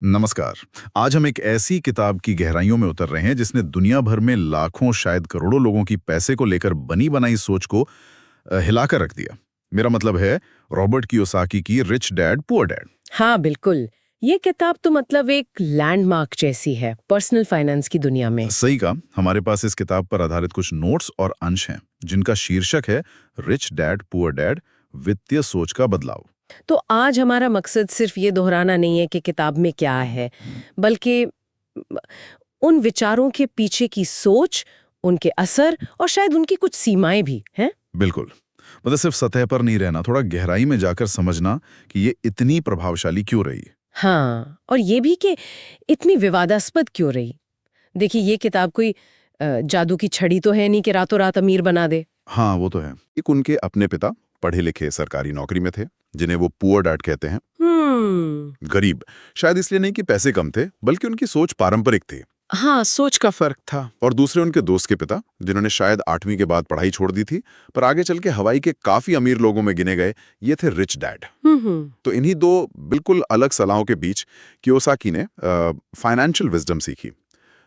नमस्कार। आज हम एक ऐसी किताब की गहराइयों में उतर रहे हैं जिसने दुनिया भर में लाखों शायद करोड़ों लोगों की पैसे को लेकर बनी बनाई सोच को हिलाकर रख दिया। मेरा मतलब है रॉबर्ट कियोसाकी की रिच डैड पुअर डैड। हाँ बिल्कुल। ये किताब तो मतलब एक लैंडमार्क जैसी है पर्सनल फाइनेंस की दुनिया में। सही कहा। हमारे पास इस किताब पर आधारित कुछ नोट्स और अंश हैं जिनका शीर्षक है रिच डैड पुअर डैड, वित्तीय सोच का बदलाव। तो आज हमारा मकसद सिर्फ ये दोहराना नहीं है कि किताब में क्या है, बल्कि उन विचारों के पीछे की सोच, उनके असर और शायद उनकी कुछ सीमाएं भी हैं। बिल्कुल। मतलब सिर्फ सतह पर नहीं रहना, थोड़ा गहराई में जाकर समझना कि ये इतनी प्रभावशाली क्यों रही। हाँ, और ये भी कि इतनी विवादास्पद क्यों रही। देखिए, ये किताब कोई जादू की छड़ी तो है नहीं कि रातों रात अमीर बना दे। हाँ, वो तो है। एक उनके अपने पिता पढ़े लिखे सरकारी नौकरी में थे, जिन्हें वो पुअर डैड कहते हैं। गरीब शायद इसलिए नहीं कि पैसे कम थे, बल्कि उनकी सोच पारंपरिक थी। हाँ, सोच का फर्क था। और दूसरे उनके दोस्त के पिता, जिन्होंने शायद 8वीं के बाद पढ़ाई छोड़ दी थी, पर आगे चल के हवाई के काफी अमीर लोगों में गिने गए। ये थे रिच डैड। तो इन्हीं दो बिल्कुल अलग सलाहों के बीच कियोसाकी ने फाइनेंशियल विजडम सीखी।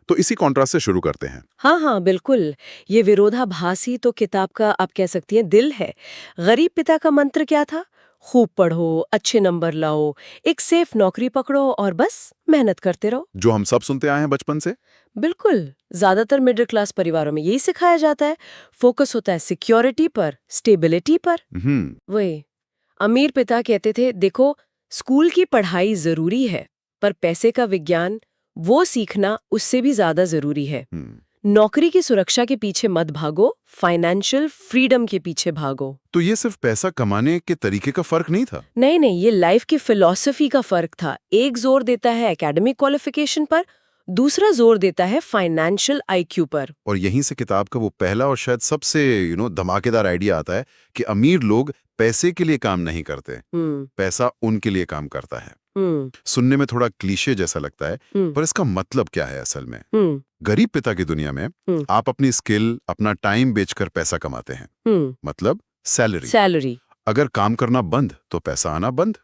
तो इसी कॉन्ट्रास्ट से शुरू करते हैं। हाँ हाँ बिल्कुल। ये विरोधाभास ही तो किताब का आप कह सकती हैं दिल है। गरीब पिता का मंत्र क्या था? खूब पढ़ो, अच्छे नंबर लाओ, एक सेफ नौकरी पकड़ो और बस मेहनत करते रहो। जो हम सब सुनते आए हैं बचपन से। बिल्कुल। ज्यादातर मिडिल क्लास परिवारों में यही सिखाया जाता है। फोकस होता है सिक्योरिटी पर, स्टेबिलिटी पर। वही अमीर पिता कहते थे, देखो स्कूल की पढ़ाई जरूरी है, पर पैसे का विज्ञान वो सीखना उससे भी ज्यादा जरूरी है। नौकरी की सुरक्षा के पीछे मत भागो, फाइनेंशियल फ्रीडम के पीछे भागो। तो ये सिर्फ पैसा कमाने के तरीके का फर्क नहीं था। नहीं नहीं, ये लाइफ की फिलॉसफी का फर्क था। एक जोर देता है एकेडमिक क्वालिफिकेशन पर, दूसरा जोर देता है फाइनेंशियल आईक्यू पर। और यहीं से किताब का वो पहला और शायद सबसे धमाकेदार आइडिया आता है कि अमीर लोग पैसे के लिए काम नहीं करते, पैसा उनके लिए काम करता है। सुनने में थोड़ा क्लीशे जैसा लगता है, पर इसका मतलब क्या है असल में? गरीब पिता की दुनिया में आप अपनी स्किल, अपना टाइम बेचकर पैसा कमाते हैं। मतलब सैलरी। अगर काम करना बंद तो पैसा आना बंद।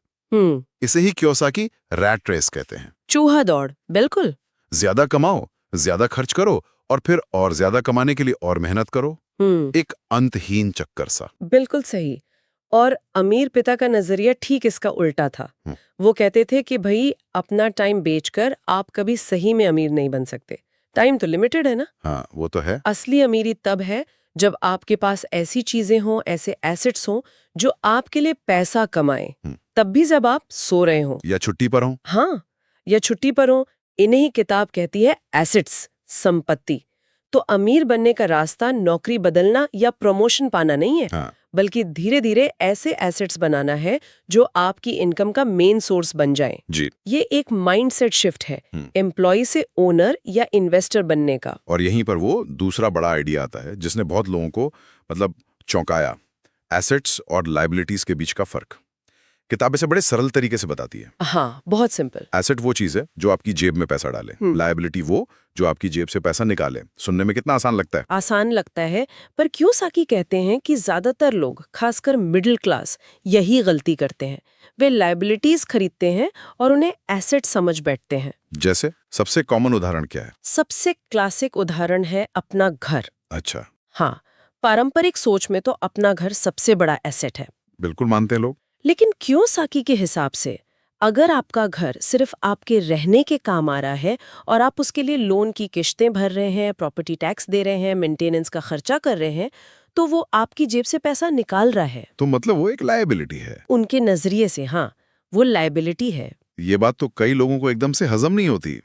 इसे ही कियोसाकी रैट रेस कहते हैं। चूहा दौड़। बिल्कुल। ज्यादा कमाओ, ज्यादा खर्च करो और फिर और ज्यादा कमाने के लिए और मेहनत करो। एक अंतहीन चक्कर सा। बिल्कुल सही। और अमीर पिता का नजरिया ठीक इसका उल्टा था। वो कहते थे कि भाई अपना टाइम बेचकर आप कभी सही में अमीर नहीं बन सकते। टाइम तो लिमिटेड है ना। हाँ, वो तो है। असली अमीरी तब है जब आपके पास ऐसी चीजें हों, ऐसे एसेट्स हों जो आपके लिए पैसा कमाएं, तब भी जब आप सो रहे हों या छुट्टी पर हो। हाँ, या छुट्टी पर हो। इन्हें ही किताब कहती है एसेट्स, संपत्ति। तो अमीर बनने का रास्ता नौकरी बदलना या प्रमोशन पाना नहीं है, हाँ। बल्कि धीरे धीरे ऐसे एसेट्स बनाना है जो आपकी इनकम का मेन सोर्स बन जाएं। जी। ये एक माइंडसेट शिफ्ट है, एम्प्लॉय से ओनर या इन्वेस्टर बनने का। और यहीं पर वो दूसरा बड़ा आइडिया आता है जिसने बहुत लोगों को चौंकाया। एसेट्स और लायबिलिटीज के बीच का फर्क किताब इसे बड़े सरल तरीके से बताती है। हाँ, बहुत सिंपल। एसेट वो चीज है जो आपकी जेब में पैसा डाले, लायबिलिटी वो जो आपकी जेब से पैसा निकाले। सुनने में कितना आसान लगता है। आसान लगता है, पर कियोसाकी कहते हैं कि ज्यादातर लोग, खासकर मिडिल क्लास, यही गलती करते हैं। वे लायबिलिटीज खरीदते हैं और उन्हें एसेट समझ बैठते हैं। जैसे सबसे कॉमन उदाहरण क्या है? सबसे क्लासिक उदाहरण है अपना घर। अच्छा। हाँ, पारंपरिक सोच में तो अपना घर सबसे बड़ा एसेट है। बिल्कुल मानते हैं लोग। लेकिन कियोसाकी के हिसाब से अगर आपका घर सिर्फ आपके रहने के काम आ रहा है और आप उसके लिए लोन की किश्तें भर रहे हैं, प्रॉपर्टी टैक्स दे रहे हैं, मेंटेनेंस का खर्चा कर रहे हैं, तो वो आपकी जेब से पैसा निकाल रहा है। तो मतलब वो एक लायबिलिटी है। उनके नजरिए से हाँ, वो लायबिलिटी है। ये बात तो कई लोगों को एकदम से हजम नहीं होती।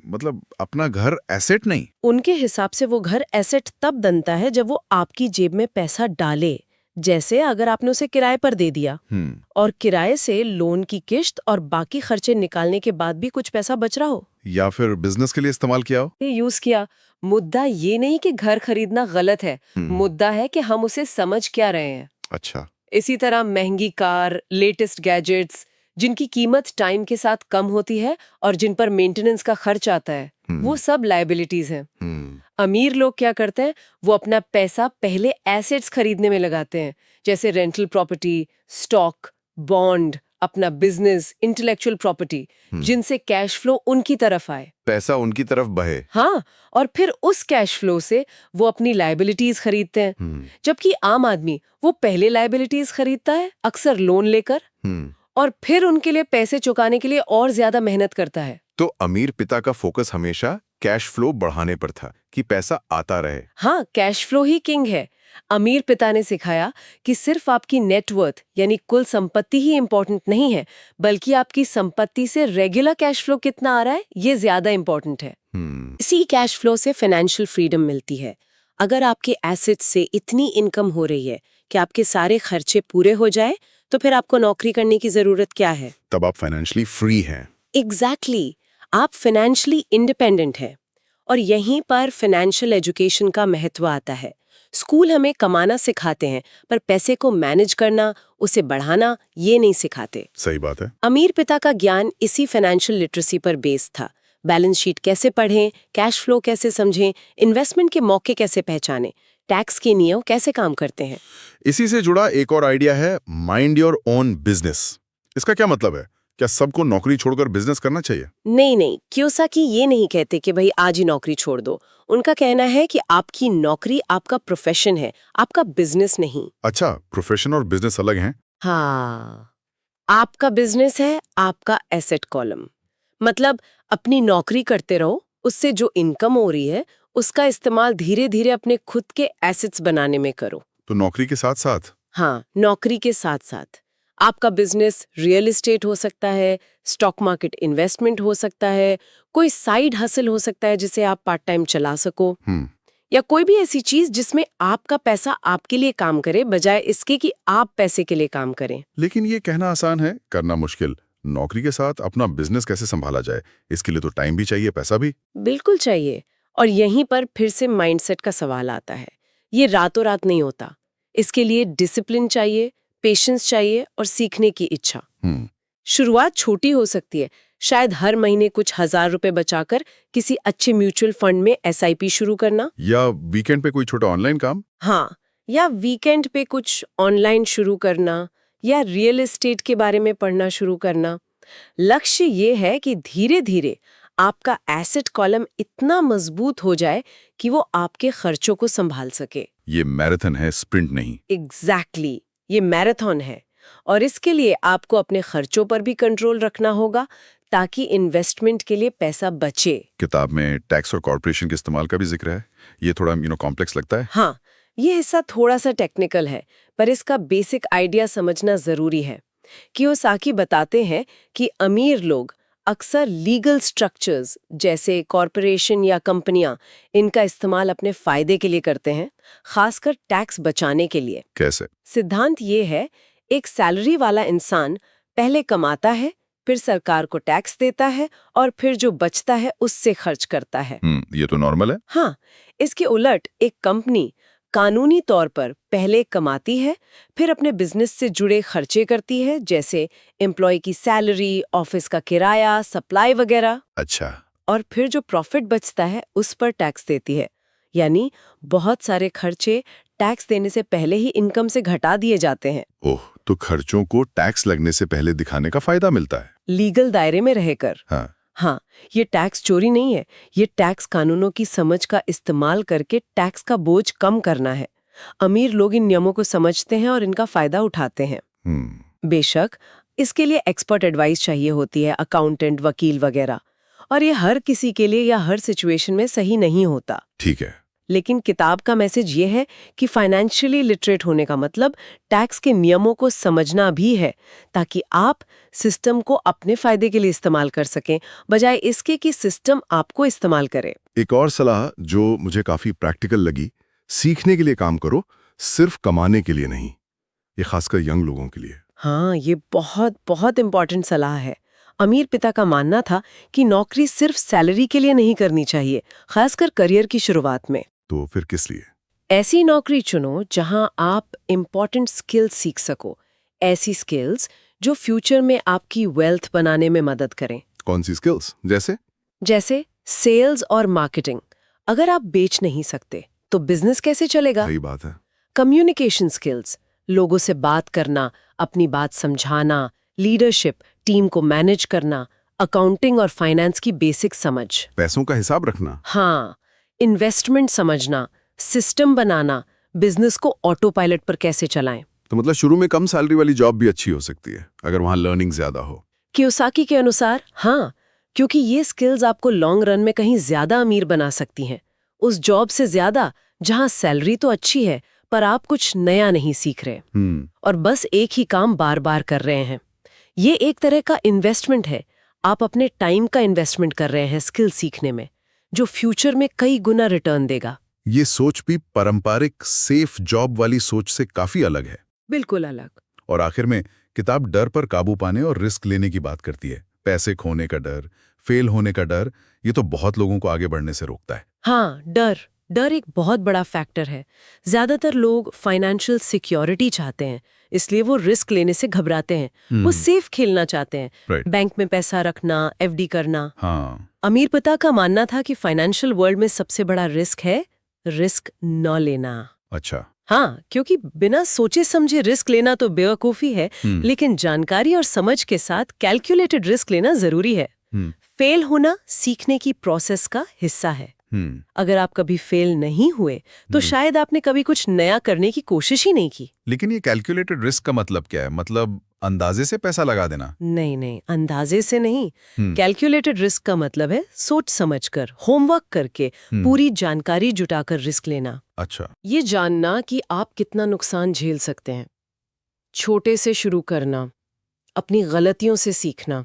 अपना घर एसेट नहीं। उनके हिसाब से वो घर एसेट तब बनता है जब वो आपकी जेब में पैसा डाले। जैसे अगर आपने उसे किराए पर दे दिया और किराए से लोन की किश्त और बाकी खर्चे निकालने के बाद भी कुछ पैसा बच रहा हो, या फिर बिजनेस के लिए इस्तेमाल किया हो। ये यूज किया। मुद्दा ये नहीं कि घर खरीदना गलत है, मुद्दा है कि हम उसे समझ क्या रहे हैं। अच्छा। इसी तरह महंगी कार, लेटेस्ट गैजेट्स, जिनकी कीमत टाइम के साथ कम होती है और जिन पर मेंटेनेंस का खर्च आता है, वो सब लायबिलिटीज हैं। अमीर लोग क्या करते हैं, वो अपना पैसा पहले एसेट्स खरीदने में लगाते हैं, जैसे रेंटल प्रॉपर्टी, स्टॉक, बॉन्ड, अपना बिजनेस, इंटेलेक्चुअल प्रॉपर्टी, जिनसे कैश फ्लो उनकी तरफ आए, पैसा उनकी तरफ बहे। हाँ, और फिर उस कैश फ्लो से वो अपनी लायबिलिटीज खरीदते हैं। जबकि आम आदमी वो पहले लायबिलिटीज खरीदता है, अक्सर लोन लेकर, और फिर उनके लिए पैसे चुकाने के लिए और ज्यादा मेहनत करता है। तो अमीर पिता का फोकस हमेशा कैश फ्लो बढ़ाने पर था कि पैसा आता रहे। हाँ, कैश फ्लो ही किंग है। अमीर पिता ने सिखाया कि सिर्फ आपकी नेटवर्थ यानी कुल संपत्ति ही इंपॉर्टेंट नहीं है, बल्कि आपकी संपत्ति से रेगुलर कैश फ्लो कितना आ रहा है ये ज्यादा इंपॉर्टेंट है। इसी कैश फ्लो से फाइनेंशियल फ्रीडम मिलती है। अगर आपके एसेट्स से इतनी इनकम हो रही है कि आपके सारे खर्चे पूरे हो जाए, तो फिर आपको नौकरी करने की जरूरत क्या है? तब आप फाइनेंशियली फ्री हैं। एग्जैक्टली, आप फाइनेंशियली इंडिपेंडेंट हैं। और यहीं पर फाइनेंशियल एजुकेशन का महत्व आता है। स्कूल हमें कमाना सिखाते हैं, पर पैसे को मैनेज करना, उसे बढ़ाना, ये नहीं सिखाते। सही बात है। अमीर पिता का ज्ञान इसी फाइनेंशियल लिटरेसी पर बेस्ड था। बैलेंस शीट कैसे पढ़ें, कैश फ्लो कैसे समझें, इन्वेस्टमेंट के मौके कैसे पहचानें, टैक्स के नियम कैसे काम करते हैं। इसी से जुड़ा एक और आइडिया है माइंड योर ओन बिजनेस। इसका क्या मतलब है? क्या सबको नौकरी छोड़कर बिजनेस करना चाहिए? नहीं, कियोसाकी ये नहीं कहते कि भाई आज ही नौकरी छोड़ दो। उनका कहना है कि आपकी नौकरी आपका प्रोफेशन है, आपका बिजनेस नहीं। अच्छा, प्रोफेशन और बिजनेस अलग हैं? हाँ, आपका बिजनेस है आपका एसेट कॉलम। मतलब अपनी नौकरी करते रहो, उससे जो इनकम हो रही है उसका इस्तेमाल धीरे धीरे अपने खुद के एसेट्स बनाने में करो। तो नौकरी के साथ साथ? हाँ, नौकरी के साथ साथ आपका बिजनेस रियल एस्टेट हो सकता है, स्टॉक मार्केट इन्वेस्टमेंट हो सकता है, कोई साइड हसल हो सकता है जिसे आप पार्ट टाइम चला सको, या कोई भी ऐसी चीज जिसमें आपका पैसा आपके लिए काम करे बजाय इसके कि आप पैसे के लिए काम करें। लेकिन ये कहना आसान है, करना मुश्किल। नौकरी के साथ अपना बिजनेस कैसे संभाला जाए? इसके लिए तो टाइम भी चाहिए, पैसा भी। बिल्कुल चाहिए। और यहीं पर फिर से माइंडसेट का सवाल आता है। ये रातों रात नहीं होता। इसके लिए डिसिप्लिन चाहिए, पेशेंस चाहिए और सीखने की इच्छा। शुरुआत छोटी हो सकती है, शायद हर महीने कुछ ₹1000 बचाकर किसी अच्छे म्यूचुअल फंड में SIP शुरू करना, या वीकेंड पे कोई छोटा ऑनलाइन काम। हाँ, या वीकेंड पे कुछ ऑनलाइन शुरू करना, या रियल एस्टेट के बारे में पढ़ना शुरू करना। लक्ष्य ये है कि धीरे धीरे आपका एसेट कॉलम इतना मजबूत हो जाए कि वो आपके खर्चों को संभाल सके। ये मैराथन है, स्प्रिंट नहीं। एग्जैक्टली, ये मैराथन है। और इसके लिए आपको अपने खर्चों पर भी कंट्रोल रखना होगा ताकि इन्वेस्टमेंट के लिए पैसा बचे। किताब में टैक्स और कॉर्पोरेशन के इस्तेमाल का भी जिक्र है। ये थोड़ा कॉम्प्लेक्स लगता है। हाँ, ये हिस्सा थोड़ा सा टेक्निकल है, पर इसका बेसिक आइडिया समझना जरूरी है। कियोसाकी बताते हैं कि अमीर लोग अक्सर लीगल स्ट्रक्चर्स जैसे कॉरपोरेशन या कंपनियां, इनका इस्तेमाल अपने फायदे के लिए करते हैं, खासकर टैक्स बचाने के लिए। कैसे? सिद्धांत ये है, एक सैलरी वाला इंसान पहले कमाता है, फिर सरकार को टैक्स देता है और फिर जो बचता है उससे खर्च करता है। ये तो नॉर्मल है। हाँ, इसके उलट एक कंपनी कानूनी तौर पर पहले कमाती है, फिर अपने बिजनेस से जुड़े खर्चे करती है, जैसे एम्प्लॉय की सैलरी, ऑफिस का किराया, सप्लाई वगैरह। अच्छा। और फिर जो प्रॉफिट बचता है उस पर टैक्स देती है। यानी बहुत सारे खर्चे टैक्स देने से पहले ही इनकम से घटा दिए जाते हैं। ओह, तो खर्चों को टैक्स लगने से पहले दिखाने का फायदा मिलता है, लीगल दायरे में रहकर। हाँ, ये टैक्स चोरी नहीं है, ये टैक्स कानूनों की समझ का इस्तेमाल करके टैक्स का बोझ कम करना है। अमीर लोग इन नियमों को समझते हैं और इनका फायदा उठाते हैं। बेशक इसके लिए एक्सपर्ट एडवाइस चाहिए होती है, अकाउंटेंट, वकील वगैरह, और ये हर किसी के लिए या हर सिचुएशन में सही नहीं होता। ठीक है। लेकिन किताब का मैसेज ये है कि फाइनेंशियली लिटरेट होने का मतलब टैक्स के नियमों को समझना भी है, ताकि आप सिस्टम को अपने फायदे के लिए इस्तेमाल कर सकें, बजाय इसके कि सिस्टम आपको इस्तेमाल करे। एक और सलाह जो मुझे काफी प्रैक्टिकल लगी, सीखने के लिए काम करो, सिर्फ कमाने के लिए नहीं। ये खासकर यंग लोगों के लिए। हाँ, ये बहुत बहुत इंपॉर्टेंट सलाह है। अमीर पिता का मानना था कि नौकरी सिर्फ सैलरी के लिए नहीं करनी चाहिए, खासकर करियर की शुरुआत में। तो फिर किस लिए? ऐसी नौकरी चुनो जहां आप इम्पोर्टेंट स्किल्स सीख सको, ऐसी स्किल्स जो फ्यूचर में आपकी वेल्थ बनाने में मदद करें। कौन सी स्किल्स? जैसे सेल्स और मार्केटिंग। अगर आप बेच नहीं सकते तो बिजनेस कैसे चलेगा? सही बात है। कम्युनिकेशन स्किल्स, लोगों से बात करना, अपनी बात समझाना, लीडरशिप, टीम को मैनेज करना, अकाउंटिंग और फाइनेंस की बेसिक समझ। पैसों का हिसाब रखना। हाँ, इन्वेस्टमेंट समझना, सिस्टम बनाना, बिजनेस को ऑटो पायलट पर कैसे चलाएं। तो मतलब शुरू में कम सैलरी वाली जॉब भी अच्छी हो सकती है अगर वहां लर्निंग ज्यादा हो। कियोसाकी के अनुसार हाँ, क्योंकि ये स्किल्स आपको लॉन्ग रन में कहीं ज्यादा अमीर बना सकती हैं, उस जॉब से ज्यादा जहां सैलरी तो अच्छी है पर आप कुछ नया नहीं सीख रहे और बस एक ही काम बार बार कर रहे हैं। ये एक तरह का इन्वेस्टमेंट है, आप अपने टाइम का इन्वेस्टमेंट कर रहे हैं स्किल सीखने में, जो फ्यूचर में कई गुना रिटर्न देगा। ये सोच भी पारंपरिक सेफ जॉब वाली सोच से काफी अलग है। बिल्कुल अलग। और आखिर में किताब डर पर काबू पाने और रिस्क लेने की बात करती है। पैसे खोने का डर, फेल होने का डर, ये तो बहुत लोगों को आगे बढ़ने से रोकता है। हाँ, डर एक बहुत बड़ा फैक्टर है। ज्यादातर लोग फाइनेंशियल सिक्योरिटी चाहते हैं, इसलिए वो रिस्क लेने से घबराते हैं। वो सेफ खेलना चाहते हैं, बैंक में पैसा रखना, एफडी करना। हाँ। अमीर पिता का मानना था कि फाइनेंशियल वर्ल्ड में सबसे बड़ा रिस्क है रिस्क न लेना। अच्छा। हाँ, क्योंकि बिना सोचे समझे रिस्क लेना तो बेवकूफी है, लेकिन जानकारी और समझ के साथ कैलकुलेटेड रिस्क लेना जरूरी है। फेल होना सीखने की प्रोसेस का हिस्सा है। अगर आप कभी फेल नहीं हुए तो शायद आपने कभी कुछ नया करने की कोशिश ही नहीं की। लेकिन ये कैलकुलेटेड रिस्क का मतलब क्या है? मतलब अंदाजे से पैसा लगा देना? नहीं, अंदाजे से नहीं। कैलकुलेटेड रिस्क का मतलब है सोच समझकर, होमवर्क करके, पूरी जानकारी जुटाकर रिस्क लेना। अच्छा। ये जानना कि आप कितना नुकसान झेल सकते हैं, छोटे से शुरू करना, अपनी गलतियों से सीखना।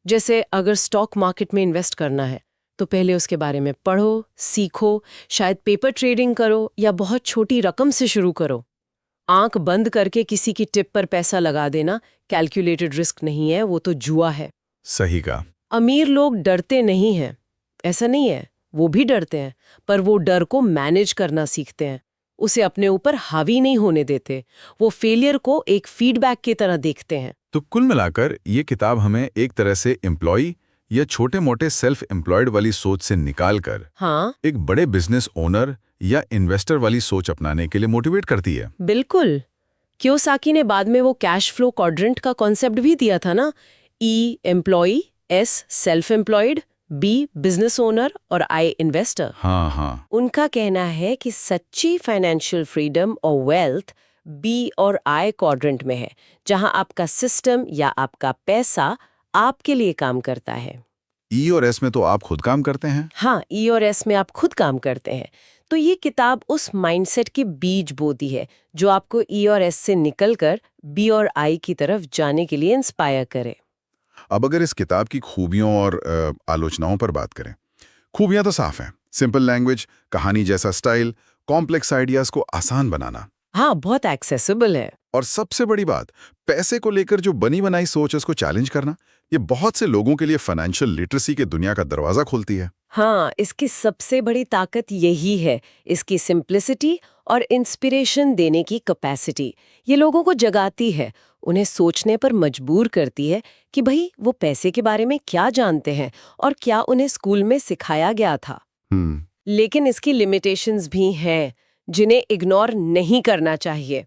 जैसे अगर स्टॉक मार्केट में इन्वेस्ट करना है तो पहले उसके बारे में पढ़ो, सीखो, शायद पेपर ट्रेडिंग करो या बहुत छोटी रकम से शुरू करो। आंख बंद करके किसी की टिप पर पैसा लगा देना कैलकुलेटेड रिस्क नहीं है, वो तो जुआ है। सही कहा। अमीर लोग डरते नहीं हैं, ऐसा नहीं है, वो भी डरते हैं, पर वो डर को मैनेज करना सीखते हैं, उसे अपने ऊपर हावी नहीं होने देते। वो फेलियर को एक फीडबैक की तरह देखते हैं। तो कुल मिलाकर ये किताब हमें एक तरह से एम्प्लॉय या छोटे मोटे सेल्फ एम्प्लॉयड वाली सोच से निकालकर एक बड़े बिजनेस ओनर या इन्वेस्टर वाली सोच अपनाने के लिए मोटिवेट करती है। बिल्कुल। कियोसाकी ने बाद में वो कैश फ्लो क्वाड्रेंट का कॉन्सेप्ट भी दिया था ना, E employee, S self employed, B business owner और आई इन्वेस्टर। हाँ। उनका कहना है कि सच्ची फाइनेंशियल फ्रीडम और वेल्थ बी और आई क्वाड्रेंट में है, जहां आपका सिस्टम या आपका पैसा आपके लिए काम करता है। ई और एस में तो आप खुद काम करते हैं। हाँ, ई और एस में आप खुद काम करते हैं। तो ये किताब उस माइंडसेट के बीज बोती है जो आपको ई और एस से निकलकर बी और आई की तरफ जाने के लिए इंस्पायर करे। अब अगर इस किताब की खूबियों और आलोचनाओं पर बात करें, खूबियां तो साफ हैं। सिंपल लैंग्वेज, कहानी जैसा स्टाइल, कॉम्प्लेक्स आइडियाज को आसान बनाना। हाँ, बहुत एक्सेसिबल है। और सबसे बड़ी बात, पैसे को लेकर जो बनी बनाई सोच है उसको चैलेंज करना, ये बहुत से लोगों के लिए फाइनेंशियल लिटरेसी के दुनिया का दरवाजा खोलती है। हाँ, इसकी सबसे बड़ी ताकत यही है, इसकी सिंप्लिसिटी और इंस्पिरेशन देने की कैपेसिटी। ये लोगों को जगाती है, उन्हें सोचने पर मजबूर करती है कि भाई वो पैसे के बारे में क्या जानते हैं और क्या उन्हें स्कूल में सिखाया गया था। लेकिन इसकी लिमिटेशंस भी हैं जिन्हें इग्नोर नहीं करना चाहिए।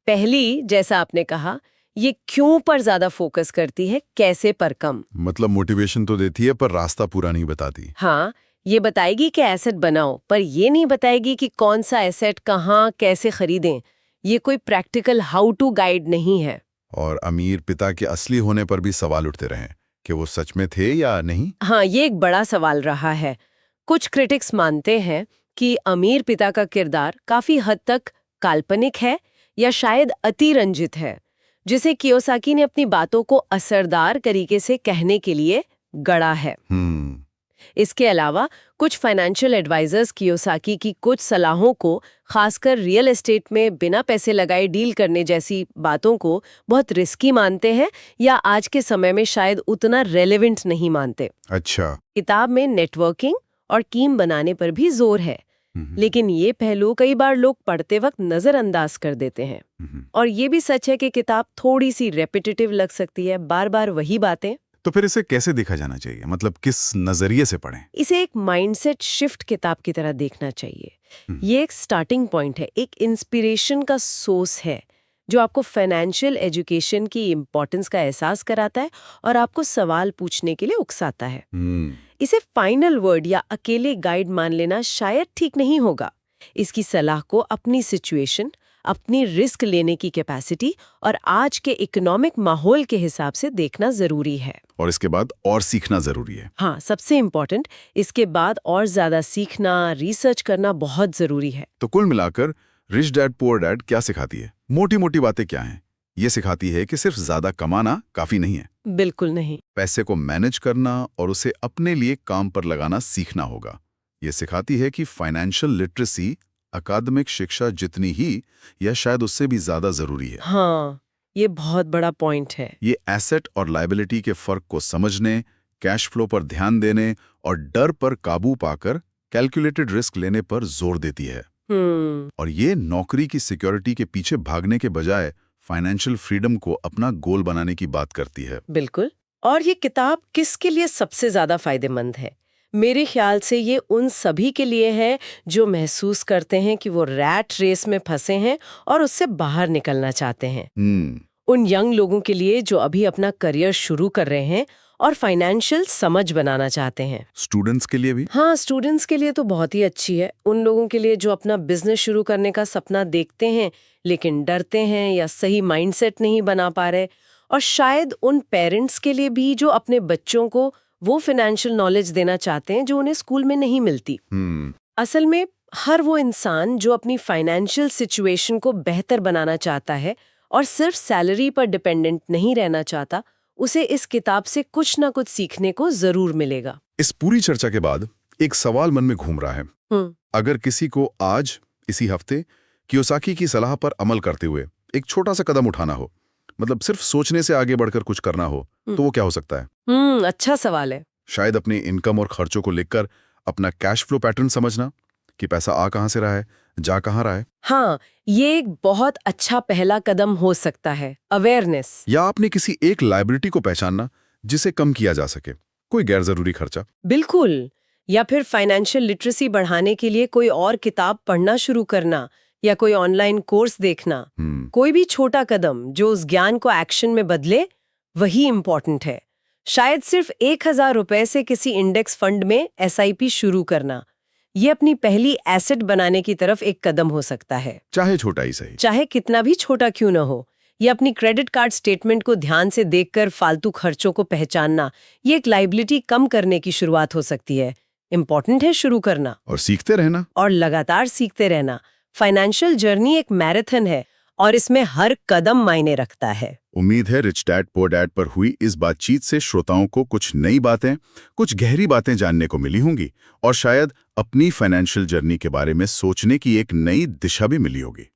पहली, जैसा आपने कहा, ये क्यों पर ज्यादा फोकस करती है, कैसे पर कम। मतलब मोटिवेशन तो देती है पर रास्ता पूरा नहीं बताती। हाँ, ये बताएगी कि एसेट बनाओ, पर ये नहीं बताएगी कि कौन सा एसेट कहाँ कैसे खरीदें। ये कोई प्रैक्टिकल हाउ टू गाइड नहीं है। और अमीर पिता के असली होने पर भी सवाल उठते रहे कि वो सच में थे या नहीं। हाँ, ये एक बड़ा सवाल रहा है। कुछ क्रिटिक्स मानते हैं कि अमीर पिता का किरदार काफी हद तक काल्पनिक है या शायद अतिरंजित है, जिसे कियोसाकी ने अपनी बातों को असरदार तरीके से कहने के लिए गढ़ा है। इसके अलावा कुछ फाइनेंशियल एडवाइजर्स कियोसाकी की कुछ सलाहों को, खासकर रियल एस्टेट में बिना पैसे लगाए डील करने जैसी बातों को, बहुत रिस्की मानते हैं या आज के समय में शायद उतना रेलेवेंट नहीं मानते। अच्छा। किताब में नेटवर्किंग और टीम बनाने पर भी जोर है, लेकिन ये पहलू कई बार लोग पढ़ते वक्त नजरअंदाज कर देते हैं। और ये भी सच है कि किताब थोड़ी सी रेपिटेटिव लग सकती है, बार बार वही बातें। तो फिर इसे कैसे देखा जाना चाहिए? मतलब किस नजरिए से पढ़ें? इसे एक माइंडसेट शिफ्ट किताब की तरह देखना चाहिए। ये एक स्टार्टिंग पॉइंट है, एक इंस्पिरेशन का सोर्स है जो आपको फाइनेंशियल एजुकेशन की इम्पोर्टेंस का एहसास कराता है और आपको सवाल पूछने के लिए उकसाता है। इसे फाइनल वर्ड या अकेले गाइड मान लेना शायद ठीक नहीं होगा। इसकी सलाह को अपनी सिचुएशन, अपनी रिस्क लेने की कैपेसिटी और आज के इकोनॉमिक माहौल के हिसाब से देखना जरूरी है। और इसके बाद और सीखना जरूरी है। हाँ, सबसे इम्पोर्टेंट, इसके बाद और ज्यादा सीखना, रिसर्च करना बहुत जरूरी है। तो कुल मिलाकर रिच डैड पुअर डैड क्या सिखाती है? मोटी मोटी बातें क्या हैं? ये सिखाती है कि सिर्फ ज्यादा कमाना काफी नहीं है। बिल्कुल नहीं। पैसे को मैनेज करना और उसे अपने लिए काम पर लगाना सीखना होगा। ये सिखाती है कि फाइनेंशियल लिटरेसी अकादमिक शिक्षा जितनी ही या शायद उससे भी ज्यादा जरूरी है। हाँ, ये बहुत बड़ा पॉइंट है। ये एसेट और लायबिलिटी के फर्क को समझने, कैश फ्लो पर ध्यान देने और डर पर काबू पाकर कैलकुलेटेड रिस्क लेने पर जोर देती है। और ये नौकरी की सिक्योरिटी के पीछे भागने के बजाय फाइनेंशियल फ्रीडम को अपना गोल बनाने की बात करती है। बिल्कुल। और ये किताब किसके लिए सबसे ज्यादा फायदेमंद है? मेरे ख्याल से ये उन सभी के लिए है जो महसूस करते हैं कि वो रैट रेस में फंसे हैं और उससे बाहर निकलना चाहते हैं। उन यंग लोगों के लिए जो अभी अपना करियर शुरू कर रहे हैं और फाइनेंशियल समझ बनाना चाहते हैं। स्टूडेंट्स के लिए भी? हाँ, स्टूडेंट्स के लिए तो बहुत ही अच्छी है। उन लोगों के लिए जो अपना बिजनेस शुरू करने का सपना देखते हैं लेकिन डरते हैं या सही माइंडसेट नहीं बना पा रहे, और शायद उन पेरेंट्स के लिए भी जो अपने बच्चों को वो फाइनेंशियल नॉलेज देना चाहते हैं जो उन्हें स्कूल में नहीं मिलती। असल में हर वो इंसान जो अपनी फाइनेंशियल सिचुएशन को बेहतर बनाना चाहता है और सिर्फ सैलरी पर डिपेंडेंट नहीं रहना चाहता, उसे इस किताब से कुछ ना कुछ सीखने को जरूर मिलेगा। इस पूरी चर्चा के बाद एक सवाल मन में घूम रहा है। अगर किसी को आज इसी हफ्ते कियोसाकी की सलाह पर अमल करते हुए एक छोटा सा कदम उठाना हो, मतलब सिर्फ सोचने से आगे बढ़कर कुछ करना हो, तो वो क्या हो सकता है? अच्छा सवाल है। शायद अपने इनकम और खर्चों को लिखकर अपना कैश फ्लो पैटर्न समझना कि पैसा आ कहां से रहा है, जा कहां रहा है। हाँ, ये एक बहुत अच्छा पहला कदम हो सकता है। अवेयरनेस। या आपने किसी एक लायबिलिटी को पहचानना जिसे कम किया जा सके, कोई गैर जरूरी खर्चा। बिल्कुल। या फिर फाइनेंशियल लिटरेसी बढ़ाने के लिए कोई और किताब पढ़ना शुरू करना या कोई ऑनलाइन कोर्स देखना। कोई भी छोटा कदम जो उस ज्ञान को एक्शन में बदले, वही इम्पोर्टेंट है। शायद सिर्फ 1000 रुपए से किसी इंडेक्स फंड में SIP शुरू करना, ये अपनी पहली एसेट बनाने की तरफ एक कदम हो सकता है। चाहे छोटा ही सही, चाहे कितना भी छोटा क्यों न हो। ये अपनी क्रेडिट कार्ड स्टेटमेंट को ध्यान से देखकर फालतू खर्चों को पहचानना, ये एक लायबिलिटी कम करने की शुरुआत हो सकती है। इम्पोर्टेंट है शुरू करना और सीखते रहना, और लगातार सीखते रहना। फाइनेंशियल जर्नी एक मैराथन है और इसमें हर कदम मायने रखता है। उम्मीद है रिच डैड पुअर डैड पर हुई इस बातचीत से श्रोताओं को कुछ नई बातें, कुछ गहरी बातें जानने को मिली होंगी और शायद अपनी फाइनेंशियल जर्नी के बारे में सोचने की एक नई दिशा भी मिली होगी।